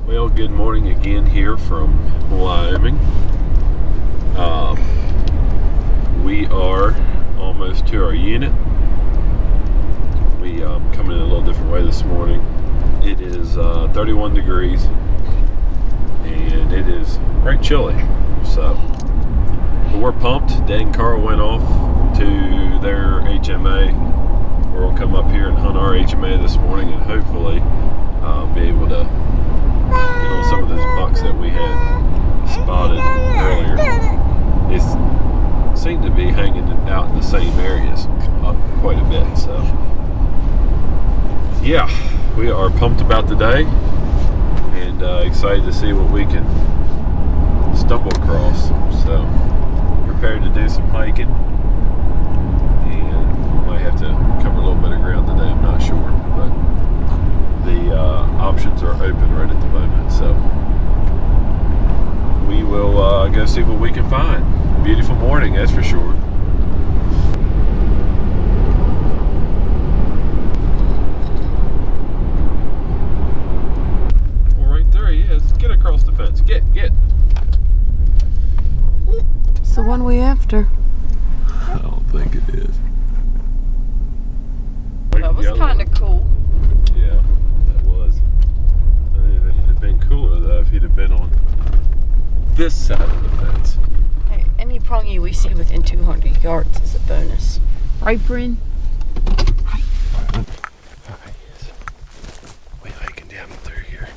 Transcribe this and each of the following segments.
Well, good morning again here from Wyoming. We are almost to our unit. We come in a little different way this morning. It is 31 degrees and it is very chilly. So, but we're pumped. Dad and Carl went off to their HMA. We're gonna come up here and hunt our HMA this morning and hopefully be able to get on some of those bucks that we had spotted earlier. It seemed to be hanging out in the same areas quite a bit. So, yeah, we are pumped about the day and excited to see what we can stumble across. So, prepared to do some hiking, and might have to cover a little bit of ground today. I'm not sure, but the options are open right at the moment. So, we will go see what we can find. Beautiful morning, that's for sure. Well, right there he is. Get across the fence. Get. It's the one we after. I don't think it is. That was kind of cool. Yeah, that was. It'd have been cooler though if he'd have been on this side of the fence. Hey, any prongy we see within 200 yards is a bonus. Right, Bryn? Hi. We hiking down through here.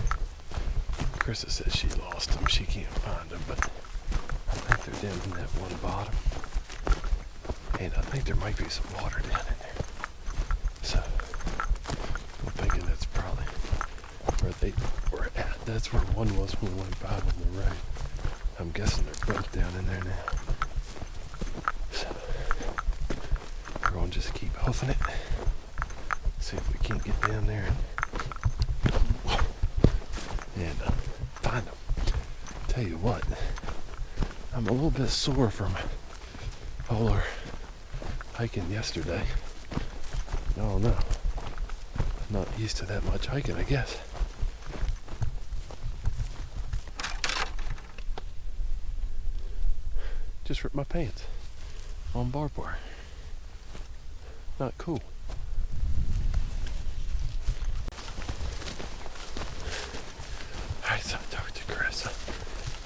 Krista says she lost them. She can't find them, but I think they're down in that one bottom. And I think there might be some water down in there. So I'm thinking that's probably where they were at. That's where one was when we went by on the road. I'm guessing they're both down in there now. So we're gonna just keep hoofing it. See if we can't get down there and find them. Tell you what, I'm a little bit sore from all our hiking yesterday. I don't know. I'm not used to that much hiking, I guess. Just ripped my pants on barbed wire. Not cool. Alright, so I talked to Carissa,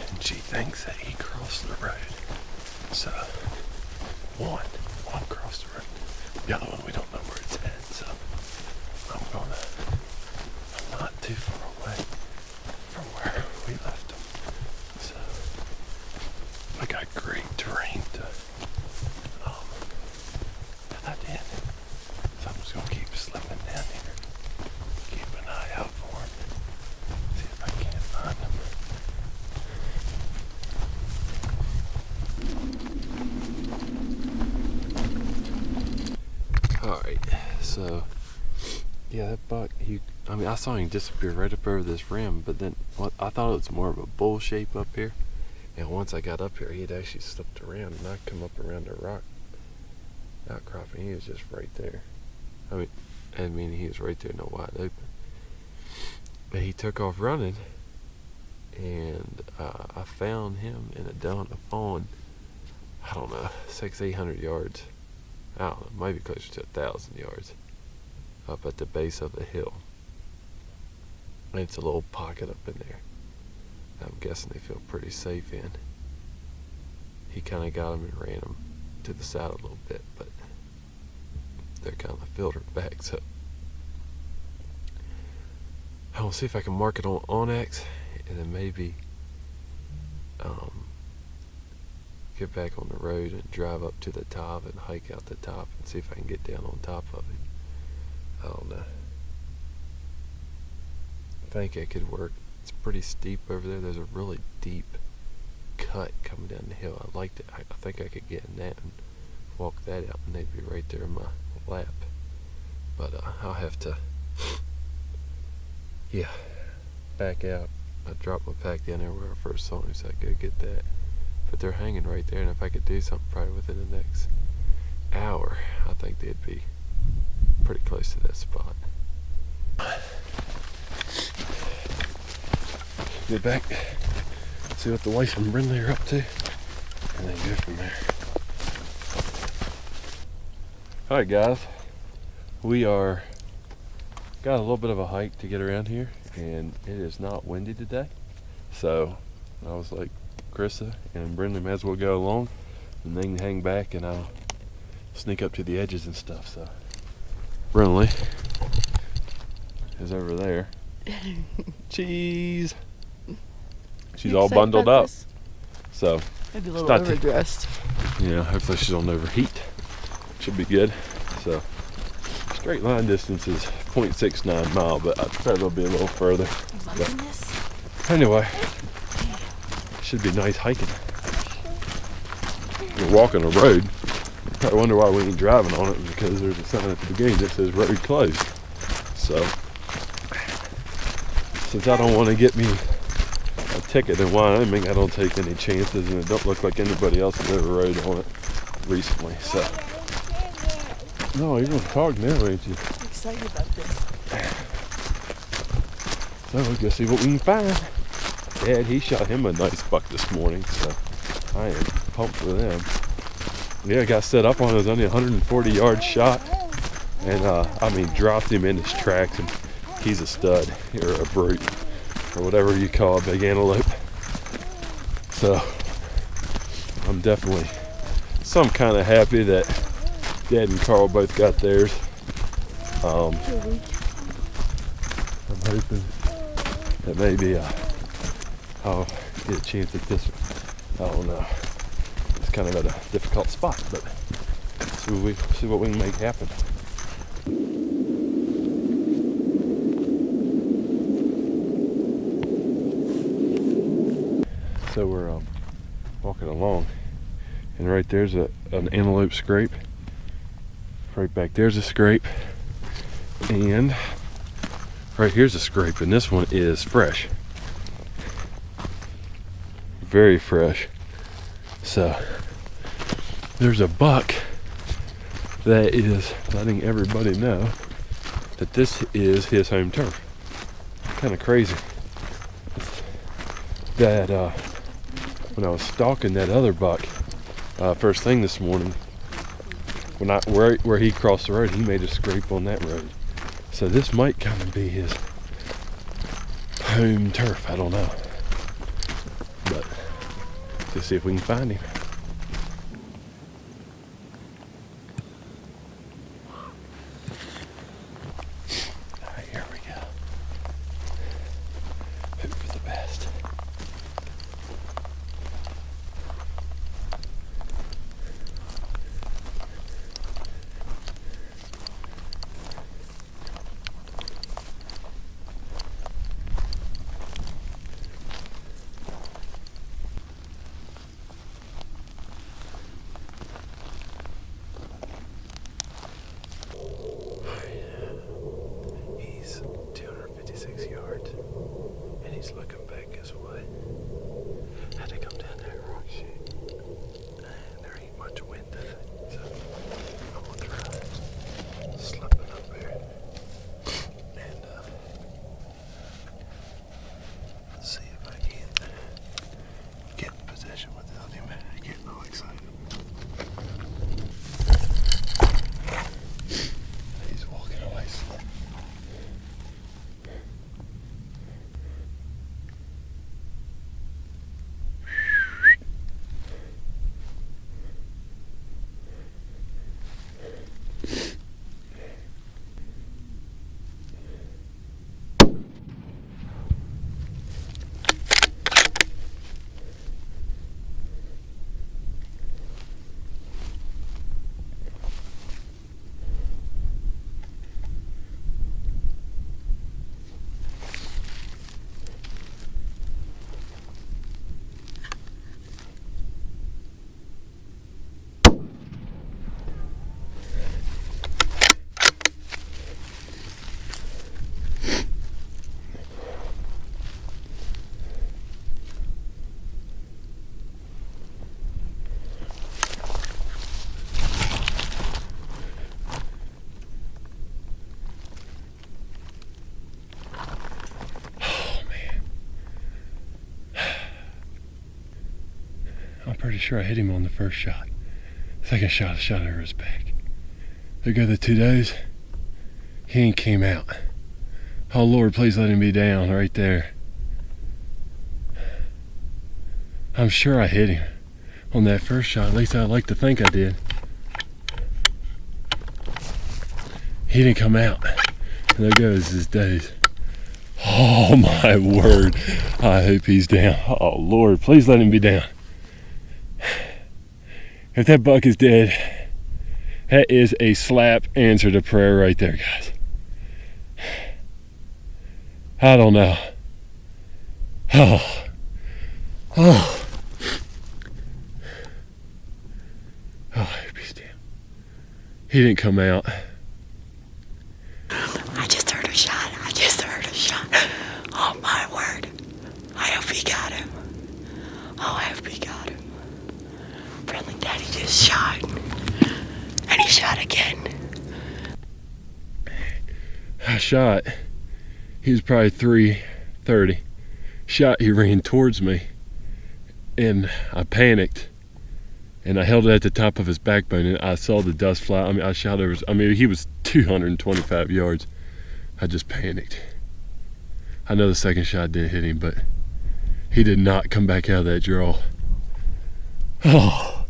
and she thinks that he crossed the road. So, one crossed the road. The other one, we don't know where it's at, so I'm not too far away from where we left him. So, I got great terrain to head in. So I'm just gonna keep slipping down here. Keep an eye out for him. See if I can't find him. Alright, so yeah, that buck, I saw him disappear right up over this rim, but then I thought it was more of a bowl shape up here. And once I got up here, he had actually slipped around, and I come up around the rock outcrop, and he was just right there. I mean, he was right there, no wide open. But he took off running, and I found him in a down a fawn. I don't know, 600-800 yards. I don't know, maybe closer to 1,000 yards, up at the base of the hill. And it's a little pocket up in there. I'm guessing they feel pretty safe in. He kind of got him and ran him to the side a little bit, but they're kind of filtered back, so I'll see if I can mark it on Onyx, and then maybe get back on the road and drive up to the top and hike out the top and see if I can get down on top of him. I don't know. I think it could work. It's pretty steep over there. There's a really deep cut coming down the hill. I liked it. I think I could get in that and walk that out, and they'd be right there in my lap. But I'll have to, back out. I dropped my pack down there where I first saw him, so I could get that. But they're hanging right there, and if I could do something probably within the next hour, I think they'd be pretty close to that spot. get back, see what the wife and Brindley are up to, and then go from there. Alright guys, we are got a little bit of a hike to get around here, and it is not windy today. So I was like, Krista and Brindley may as well go along, and they can hang back and I'll sneak up to the edges and stuff. So Brindley is over there. Cheese. She's all bundled up. So maybe a little overdressed. Yeah, hopefully she don't overheat. Should be good. So straight line distance is 0.69 mile, but I'd probably it'll be a little further. But anyway, should be nice hiking. We're walking a road. I wonder why we ain't driving on it, because there's a sign at the beginning that says road closed. So since I don't want to get me a ticket in Wyoming, I don't take any chances, and it don't look like anybody else has ever rode on it recently. So no, you're gonna talk now, ain't you? I'm excited about this. So we'll go see what we can find. Dad, he shot him a nice buck this morning, so I am pumped for them. Yeah, I got set up on it. It was only a 140-yard shot, and I mean, dropped him in his tracks, and he's a stud, or a brute, or whatever you call a big antelope. So I'm definitely some kind of happy that Dad and Carl both got theirs. I'm hoping that maybe I'll get a chance at this one. I don't know. It's kind of at a difficult spot, but see what we can make happen. So we're walking along, and right there's an antelope scrape. Right back there's a scrape, and right here's a scrape, and this one is fresh. Very fresh. So there's a buck that is letting everybody know that this is his home turf. Kind of crazy that when I was stalking that other buck first thing this morning, where he crossed the road, he made a scrape on that road. So this might kind of be his home turf. I don't know, but let's see if we can find him. All right, here we go. Hope for the best. He's 256 yards, and he's looking back this way. Had to come down that rock chute, and there ain't much wind today, so I'm gonna try slipping up there and see if I can get in position without him getting all excited. He's walking away slow. pretty sure I hit him on the first shot. Second shot, I shot over his back. There go the 2 does. He ain't came out. Oh Lord, please let him be down right there. I'm sure I hit him on that first shot. At least I'd like to think I did. He didn't come out. And there goes his days. Oh my word. I hope he's down. Oh Lord, please let him be down. If that buck is dead, that is a slap answer to prayer right there, guys. I don't know. Oh. Oh. Oh, I hope he's down. He didn't come out. I just heard a shot. Oh my word. I hope he got him. Oh, I hope he got him. Friendly Daddy just shot. And he shot again. I shot. He was probably 330. Shot, he ran towards me. And I panicked. And I held it at the top of his backbone, and I saw the dust fly. I mean, I shot over. He was 225 yards. I just panicked. I know the second shot did hit him, but he did not come back out of that draw. Oh.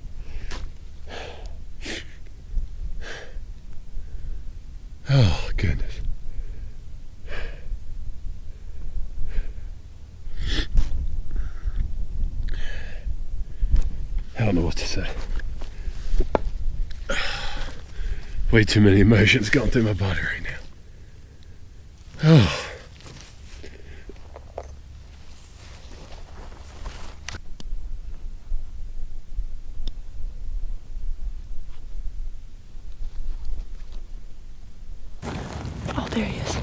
Oh, goodness. I don't know what to say. Way too many emotions going through my body right now. Oh. Oh, there he is.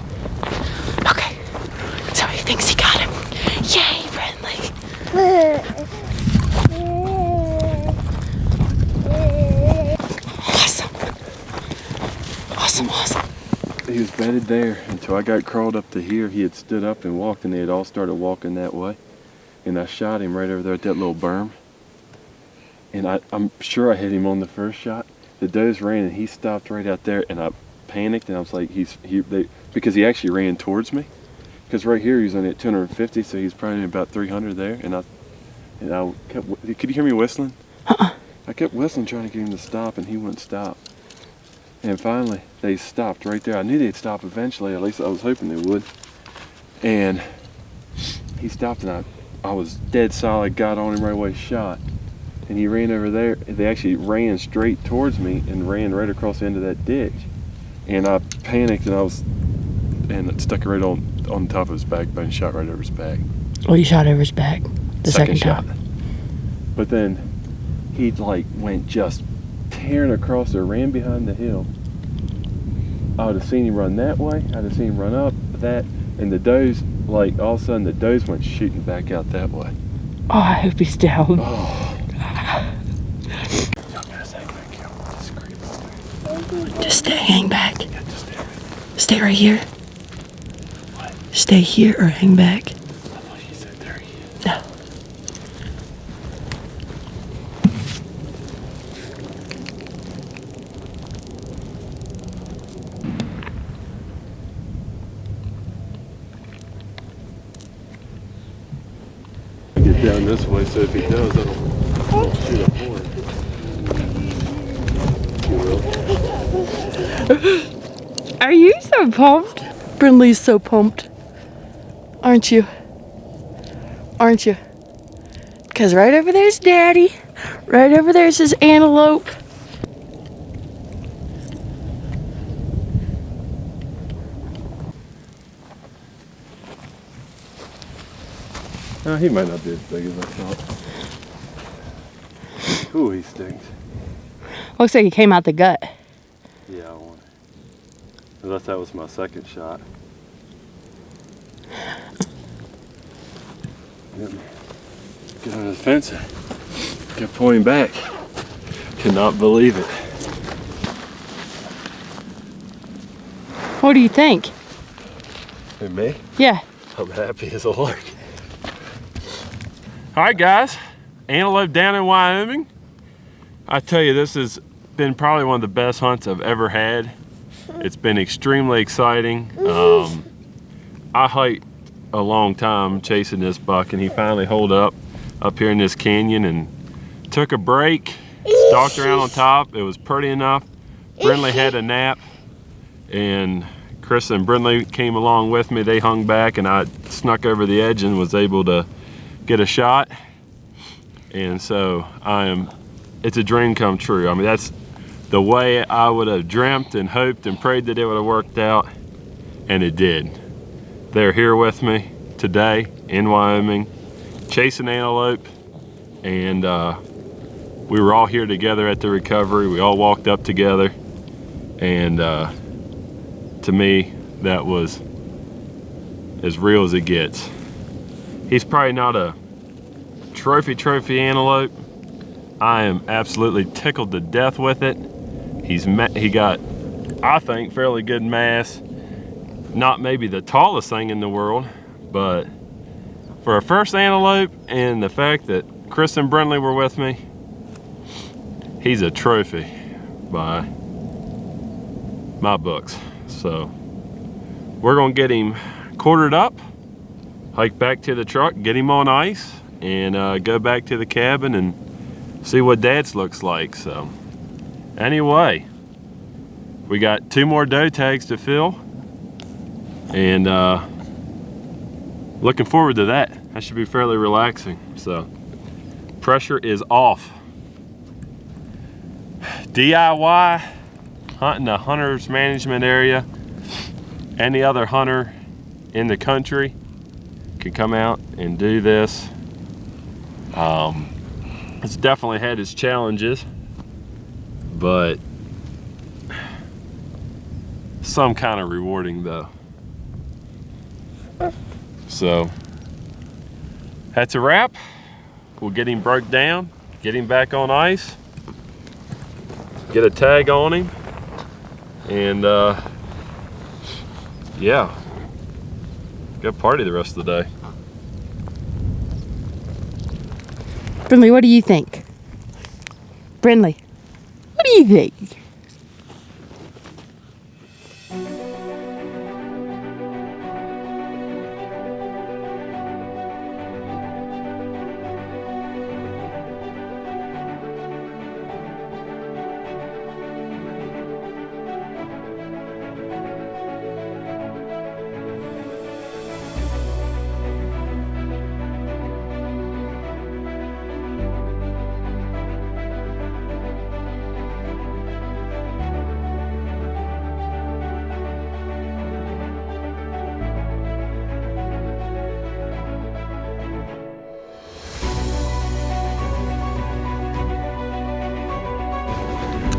Okay. So he thinks he got him. Yay, friendly. Awesome. He was bedded there until I got crawled up to here. He had stood up and walked, and they had all started walking that way. And I shot him right over there at that little berm. And I'm sure I hit him on the first shot. The does ran, and he stopped right out there, and I panicked, and I was like, because he actually ran towards me. Because right here, he was only at 250, so he's probably about 300 there. And I kept, could you hear me whistling? I kept whistling, trying to get him to stop, and he wouldn't stop. And finally, they stopped right there. I knew they'd stop eventually, at least I was hoping they would. And he stopped, and I was dead solid, got on him right away, shot. And he ran over there. They actually ran straight towards me and ran right across the end of that ditch. And I panicked, and it stuck it right on top of his backbone, shot right over his back. Well, you shot over his back the second shot. time. But then he went just tearing across there, ran behind the hill. I would have seen him run that way. I'd have seen him run up that, and the does, all of a sudden, the does went shooting back out that way. Oh, I hope he's down. Oh. Just stay, hang back. Yeah, just stay. Stay right here. What? Stay here or hang back. I thought you said there he is. No. Get down this way, so if he does, it'll shoot a horn. Are you so pumped? Brindley's so pumped. Aren't you? Aren't you? Because right over there's Daddy. Right over there's his antelope. No, he might not be as big as I thought. Ooh, he stinks. Looks like he came out the gut. Yeah, I want it. Unless that was my second shot. Get over the fence. Kept pulling back. Cannot believe it. What do you think? And me? Yeah. I'm happy as a lark. All right, guys. antelope down in Wyoming. I tell you, this has been probably one of the best hunts I've ever had. It's been extremely exciting. I hiked a long time chasing this buck, and he finally holed up here in this canyon and took a break, stalked around on top. It was pretty enough. Brindley had a nap, and Chris and Brindley came along with me. They hung back, and I snuck over the edge and was able to get a shot. And so it's a dream come true. I mean, that's the way I would have dreamt and hoped and prayed that it would have worked out, and it did. They're here with me today in Wyoming, chasing antelope, and we were all here together at the recovery. We all walked up together, and to me, that was as real as it gets. He's probably not a trophy antelope. I am absolutely tickled to death with it. He got, I think, fairly good mass. Not maybe the tallest thing in the world, but for a first antelope, and the fact that Chris and Brindley were with me, he's a trophy by my books. So we're gonna get him quartered up, hike back to the truck, get him on ice, and go back to the cabin and see what Dad's looks like. So anyway, we got 2 more doe tags to fill, and looking forward to that. That should be fairly relaxing. So pressure is off. DIY hunting a hunter's management area. Any other hunter in the country can come out and do this. It's definitely had its challenges, but some kind of rewarding though. So that's a wrap. We'll get him broke down, get him back on ice, get a tag on him, and yeah, go party the rest of the day. Brindley, what do you think? Brindley, what do you think?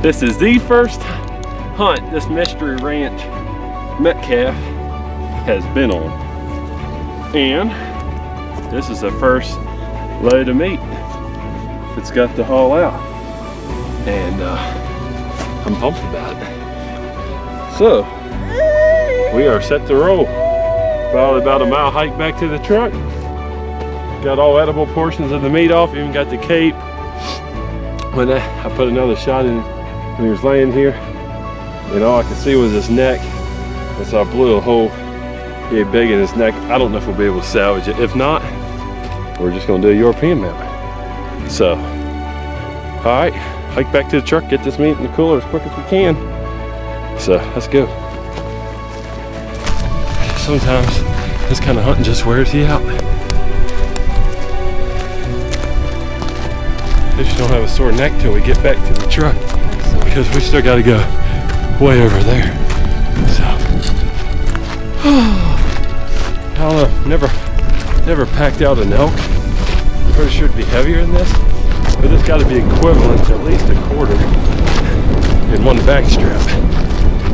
This is the first hunt this Mystery Ranch Metcalf has been on. And this is the first load of meat it's got to haul out. And I'm pumped about it. So, we are set to roll. Probably about a mile hike back to the truck. Got all edible portions of the meat off, even got the cape. When I put another shot in when he was laying here, and all I could see was his neck, and so I blew a hole pretty big in his neck. I don't know if we'll be able to salvage it. If not, we're just gonna do a European map. So, all right, hike back to the truck, get this meat in the cooler as quick as we can. So, let's go. Sometimes this kind of hunting just wears you out. At least you don't have a sore neck till we get back to the truck, because we still got to go way over there. So, I don't know, never packed out an elk. Pretty sure it'd be heavier than this, but it's got to be equivalent to at least a quarter in one back strap.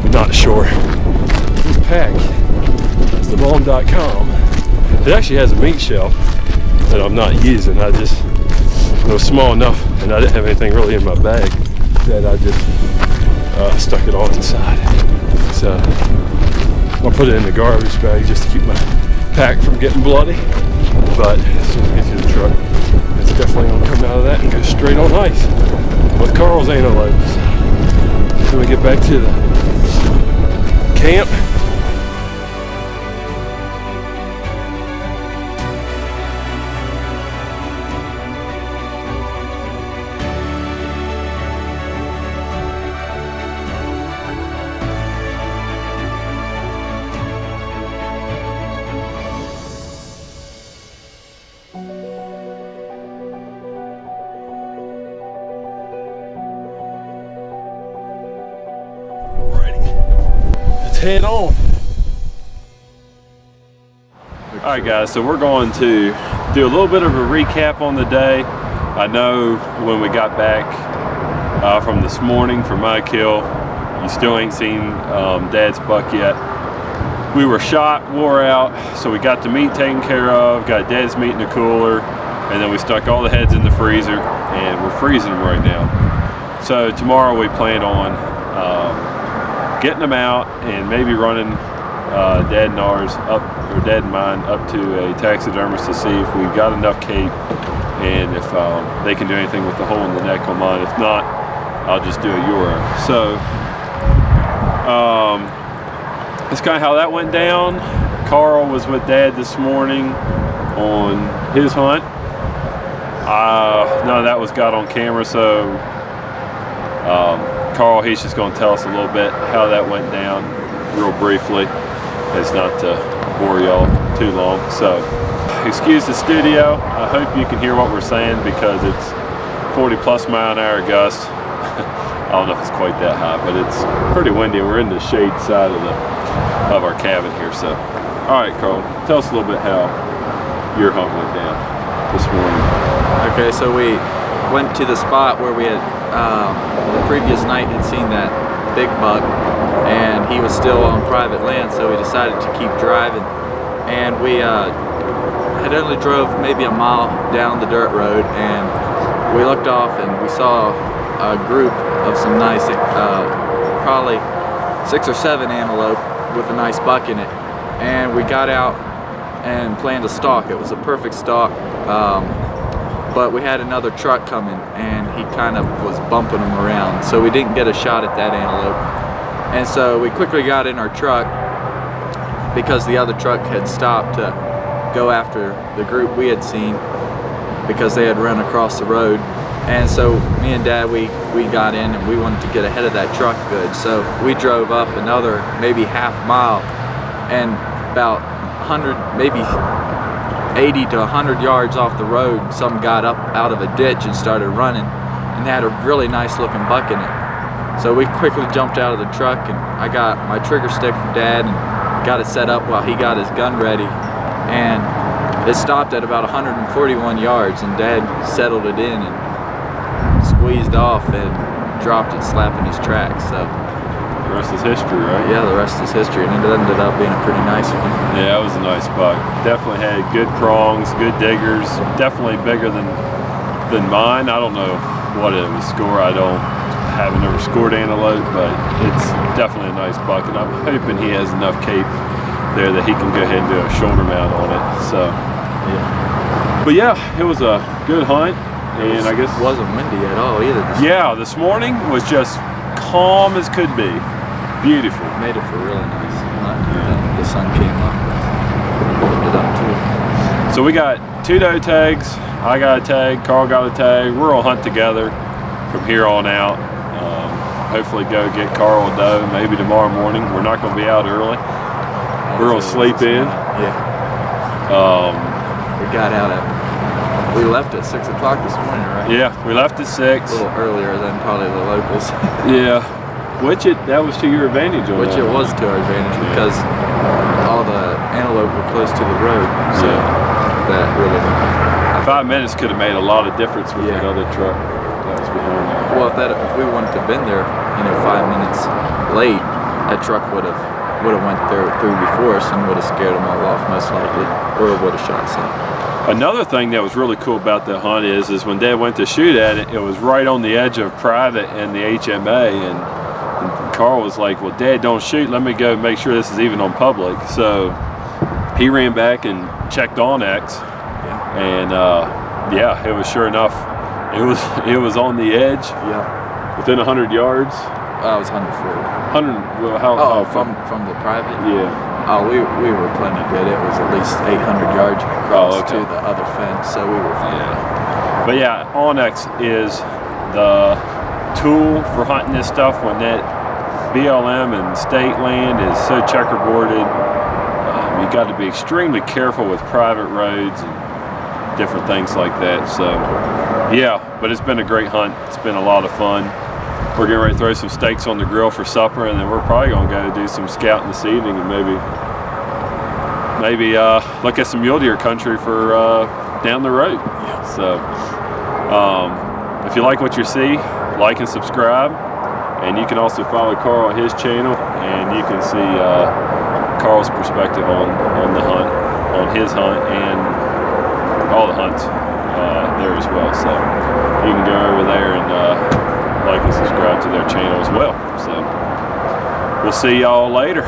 I'm not sure. This pack, it's thebalm.com. It actually has a meat shelf that I'm not using. It was small enough, and I didn't have anything really in my bag, that I just stuck it all inside. So I'll put it in the garbage bag just to keep my pack from getting bloody. But as soon as we get to the truck, it's Definitely gonna come out of that and go straight on ice with Carl's antelopes. Then we get back to the camp. Head on. Alright guys, so we're going to do a little bit of a recap on the day. I know when we got back from this morning from my kill, you still ain't seen Dad's buck yet. We were shot, wore out, so we got the meat taken care of, got Dad's meat in the cooler, and then we stuck all the heads in the freezer, and we're freezing them right now. So tomorrow we plan on getting them out and maybe running Dad and ours up, or Dad and mine, up to a taxidermist to see if we got enough cape and if they can do anything with the hole in the neck on mine. If not, I'll just do a Euro. So that's kind of how that went down. Carl was with Dad this morning on his hunt. None of that was got on camera, so Carl, he's just going to tell us a little bit how that went down real briefly. It's not to bore y'all too long. So, excuse the studio. I hope you can hear what we're saying because it's 40+-mile-an-hour gusts. I don't know if it's quite that high, but it's pretty windy. We're in the shade side of our cabin here. So, all right, Carl, tell us a little bit how your hunt went down this morning. Okay, so we went to the spot where we had the previous night had seen that big buck, and he was still on private land, so we decided to keep driving. And we had only drove maybe a mile down the dirt road, and we looked off and we saw a group of some nice, probably 6 or 7 antelope with a nice buck in it. And we got out and planned a stalk. It was a perfect stalk. But we had another truck coming and he kind of was bumping them around, so we didn't get a shot at that antelope. And so we quickly got in our truck because the other truck had stopped to go after the group we had seen because they had run across the road. And so me and Dad, we got in and we wanted to get ahead of that truck good. So we drove up another maybe half mile, and about 100, maybe 80 to 100 yards off the road, some got up out of a ditch and started running, and they had a really nice looking buck in it. So we quickly jumped out of the truck, and I got my trigger stick from Dad and got it set up while he got his gun ready. And it stopped at about 141 yards, and Dad settled it in and squeezed off and dropped it, slapping his tracks. So the rest is history, right? Yeah, the rest is history, and it ended up being a pretty nice one. Yeah, it was a nice buck. Definitely had good prongs, good diggers. Definitely bigger than mine. I don't know what it was score. Haven't ever scored antelope, but it's definitely a nice buck, and I'm hoping he has enough cape there that he can go ahead and do a shoulder mount on it. So, yeah. But yeah, it was a good hunt, and I guess it wasn't windy at all either. This morning was just calm as could be. Beautiful. Made it for really nice. Yeah. The sun came up. Looked it up too. So we got 2 doe tags. I got a tag. Carl got a tag. We're gonna hunt together from here on out. Hopefully go get Carl a doe maybe tomorrow morning. We're not gonna be out early. We're gonna sleep in. Yeah. We got out we left at 6 o'clock this morning, right? Yeah, we left at 6. A little earlier than probably the locals. Yeah. That was to your advantage on Which that. It was to our advantage because all the antelope were close to the road. So that really 5 minutes could have made a lot of difference with that other truck that was behind there. Well, if we wouldn't have been there, 5 minutes late, that truck would have went through before us and would have scared them all off most likely, or would have shot some. Another thing that was really cool about the hunt is when Dad went to shoot at it, it was right on the edge of private and the HMA, and Carl was like, well, Dad, don't shoot, let me go make sure this is even on public. So he ran back and checked on X, and yeah, it was sure enough. It was on the edge. Yeah. Within 100 yards. I was 140. 100. Well, how? Oh, from the private. Yeah. Oh, we were plenty good. It was at least 800 yards across to the other fence, so we were fine. Yeah. But yeah, Onyx is the tool for hunting this stuff when that BLM and state land is so checkerboarded. You got to be extremely careful with private roads and different things like that. So yeah, but it's been a great hunt. It's been a lot of fun. We're getting ready to throw some steaks on the grill for supper, and then we're probably gonna go do some scouting this evening, and maybe look at some mule deer country for down the road. Yeah. So if you like what you see, like and subscribe, and you can also follow Carl on his channel, and you can see Carl's perspective on the hunt, on his hunt, and all the hunts there as well. So you can go over there and like and subscribe to their channel as well. So we'll see y'all later.